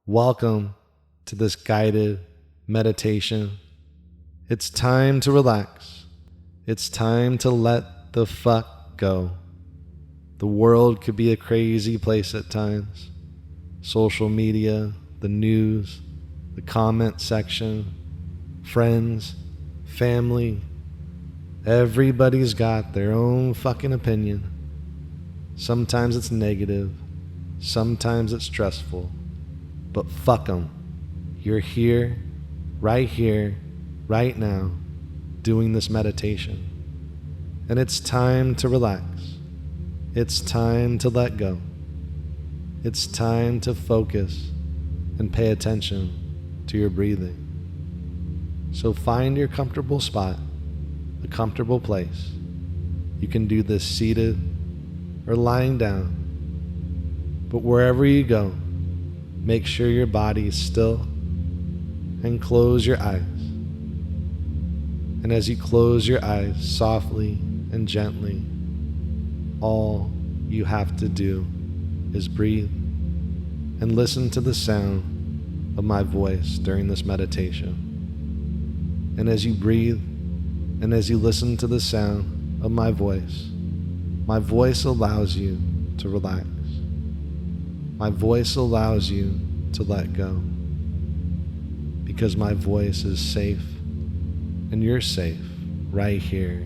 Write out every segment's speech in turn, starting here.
Welcome to this guided meditation. It's time to relax. It's time to let the fuck go. The world could be a crazy place at times. Social media, the news, the comment section, friends, family. Everybody's got their own fucking opinion. Sometimes it's negative, sometimes it's stressful, but fuck them. You're here, right now, doing this meditation. And it's time to relax. It's time to let go. It's time to focus and pay attention to your breathing. So find your comfortable spot, a comfortable place. You can do this seated or lying down. But wherever you go, make sure your body is still and close your eyes. And as you close your eyes softly and gently, all you have to do is breathe and listen to the sound of my voice during this meditation. And as you breathe and as you listen to the sound of my voice allows you to relax. My voice allows you to let go. Because my voice is safe and you're safe right here,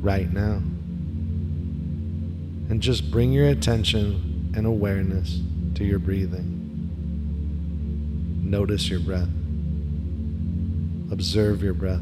right now. And just bring your attention and awareness to your breathing. Notice your breath. Observe your breath.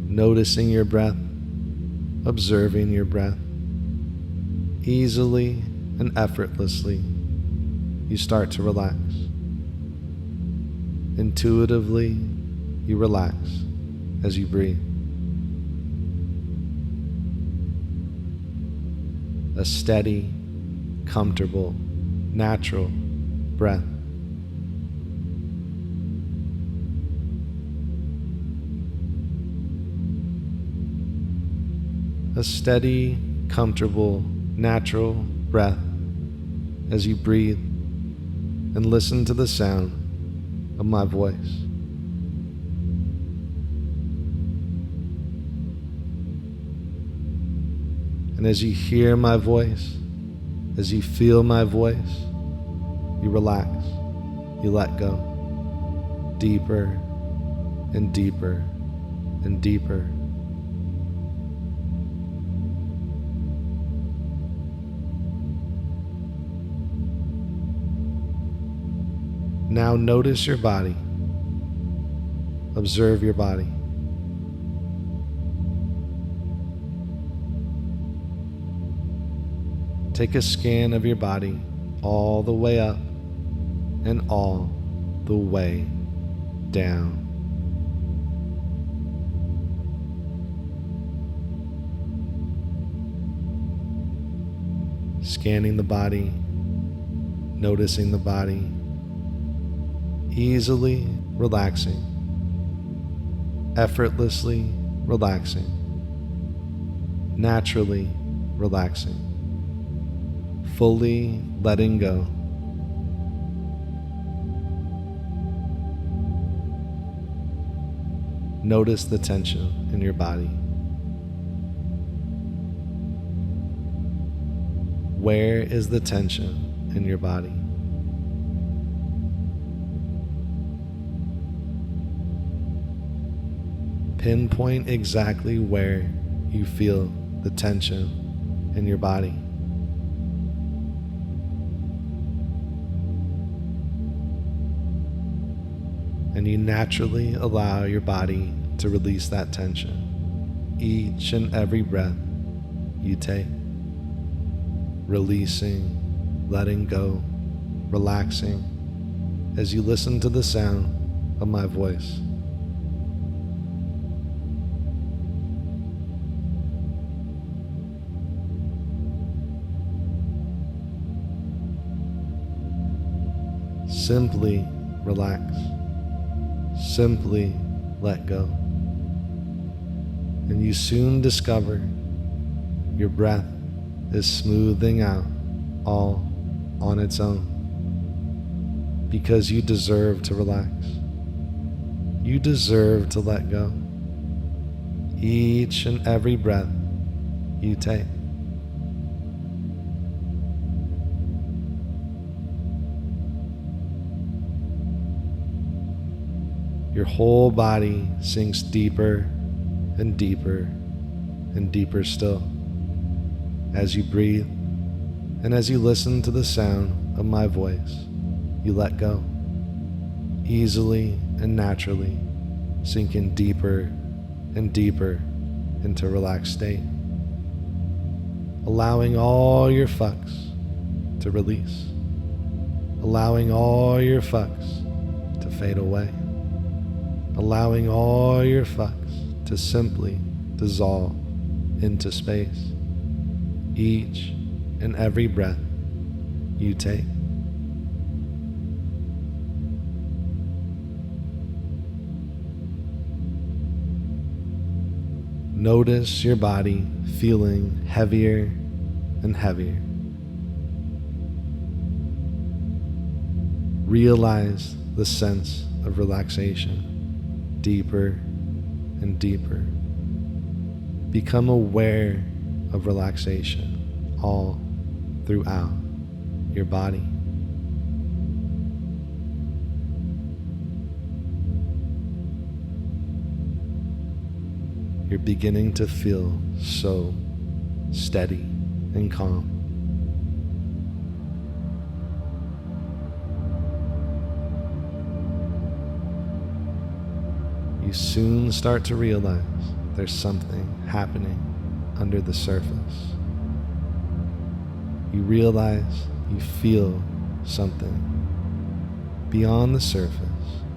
Noticing your breath, observing your breath. Easily and effortlessly, you start to relax. Intuitively, you relax as you breathe. A steady, comfortable, natural breath. A steady, comfortable, natural breath as you breathe and listen to the sound of my voice. And as you hear my voice, as you feel my voice, you relax, you let go, deeper and deeper and deeper. Now notice your body. Observe your body. Take a scan of your body all the way up and all the way down. Scanning the body, noticing the body. Easily relaxing, effortlessly relaxing, naturally relaxing, fully letting go. Notice the tension in your body. Where is the tension in your body? Pinpoint exactly where you feel the tension in your body. And you naturally allow your body to release that tension each and every breath you take. Releasing, letting go, relaxing as you listen to the sound of my voice. Simply relax. Simply let go. And you soon discover your breath is smoothing out all on its own. Because you deserve to relax. You deserve to let go. Each and every breath you take. Your whole body sinks deeper and deeper and deeper still as you breathe and as you listen to the sound of my voice. You let go, easily and naturally, sinking deeper and deeper into a relaxed state, allowing all your fucks to release, allowing all your fucks to fade away, allowing all your fucks to simply dissolve into space, each and every breath you take. Notice your body feeling heavier and heavier. Realize the sense of relaxation deeper and deeper. Become aware of relaxation all throughout your body. You're beginning to feel so steady and calm. You soon start to realize there's something happening under the surface. You realize you feel something beyond the surface,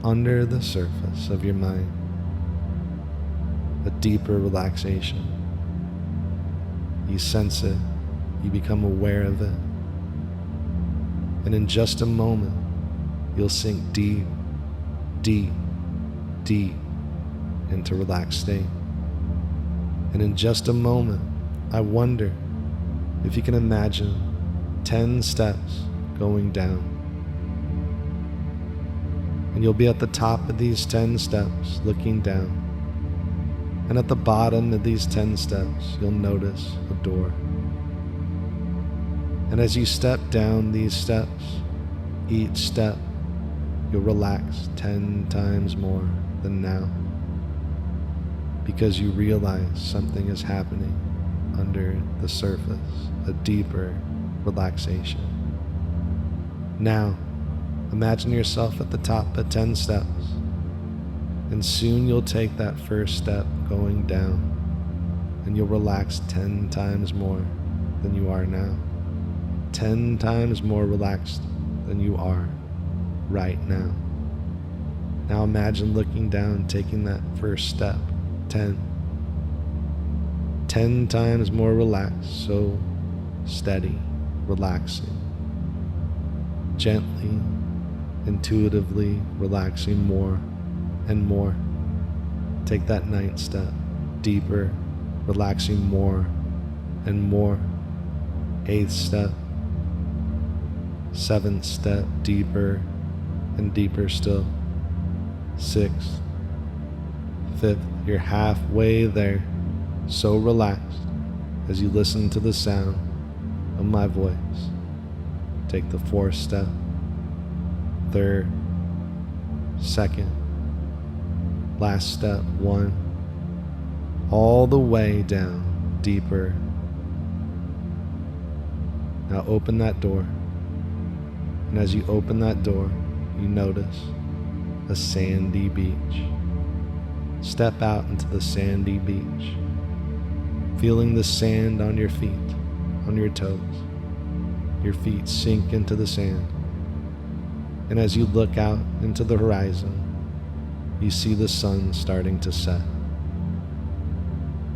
under the surface of your mind. A deeper relaxation. You sense it, you become aware of it, and in just a moment, you'll sink deep, deep, deep into relaxed state. And in just a moment, I wonder if you can imagine 10 steps going down. And you'll be at the top of these 10 steps looking down. And at the bottom of these 10 steps, you'll notice a door. And as you step down these steps, each step, you'll relax 10 times more than now. Because you realize something is happening under the surface, a deeper relaxation. Now, imagine yourself at the top of 10 steps. And soon you'll take that first step going down, and you'll relax 10 times more than you are now. 10 times more relaxed than you are right now. Now imagine looking down, taking that first step, 10. 10 times more relaxed, so steady, relaxing. Gently, intuitively relaxing more and more. Take that 9th step, deeper, relaxing more and more. 8th step, 7th step, deeper and deeper still. 6th, 5th, you're halfway there, so relaxed as you listen to the sound of my voice. Take the 4th step, 3rd, 2nd, last step, 1, all the way down, deeper. Now open that door, and as you open that door, you notice a sandy beach. Step out into the sandy beach, feeling the sand on your feet, on your toes. Your feet sink into the sand, and as you look out into the horizon, you see the sun starting to set.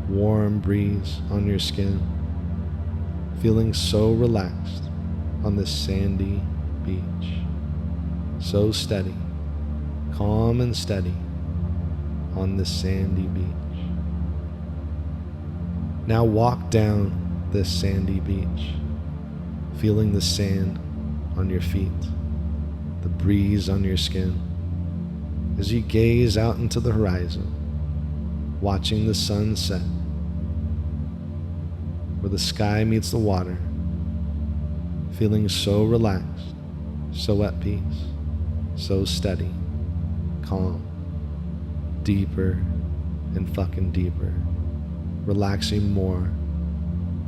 Warm breeze on your skin, feeling so relaxed on this sandy beach. so steady, calm and steady on this sandy beach. Now walk down this sandy beach, feeling the sand on your feet, the breeze on your skin, as you gaze out into the horizon, watching the sun set, where the sky meets the water, feeling so relaxed, so at peace, so steady, calm, deeper and fucking deeper, relaxing more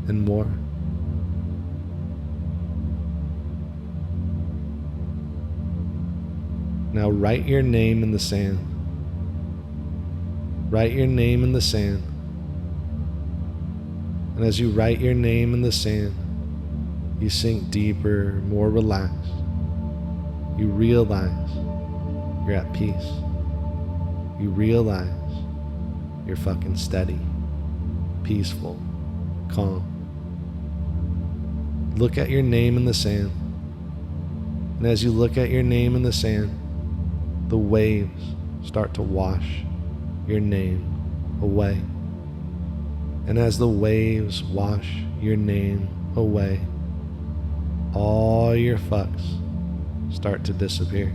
and more. Now write your name in the sand. Write your name in the sand. And as you write your name in the sand, you sink deeper, more relaxed. You realize you're at peace. You realize you're fucking steady, peaceful, calm. Look at your name in the sand. And as you look at your name in the sand, the waves start to wash your name away. And as the waves wash your name away, all your fucks start to disappear.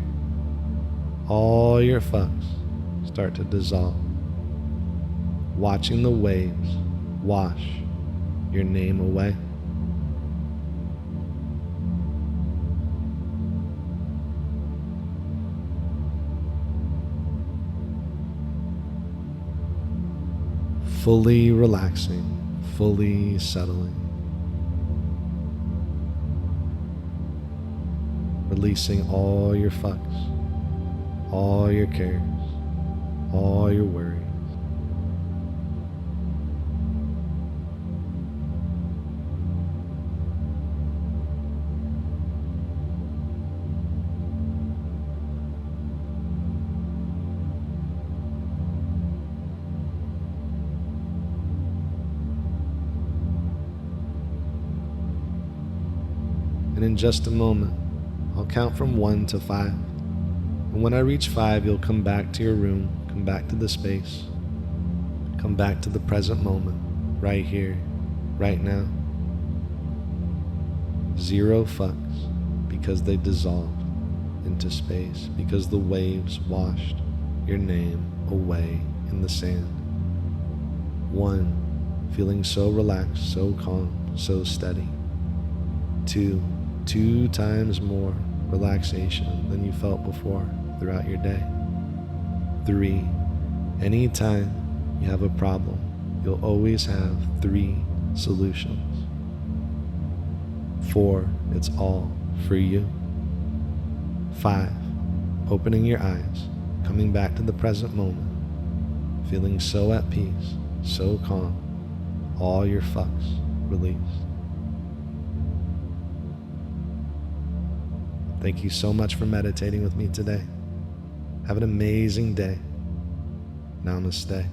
All your fucks start to dissolve, watching the waves wash your name away. Fully relaxing, fully settling, releasing all your fucks, all your cares, all your worries. And in just a moment, I'll count from 1 to 5. And when I reach 5, you'll come back to your room, come back to the space, come back to the present moment, right here, right now. 0 fucks, because they dissolved into space, because the waves washed your name away in the sand. 1, feeling so relaxed, so calm, so steady. 2 times more relaxation than you felt before throughout your day. 3, anytime you have a problem, you'll always have 3 solutions. 4, it's all for you. 5, opening your eyes, coming back to the present moment, feeling so at peace, so calm, all your fucks released. Thank you so much for meditating with me today. Have an amazing day. Namaste.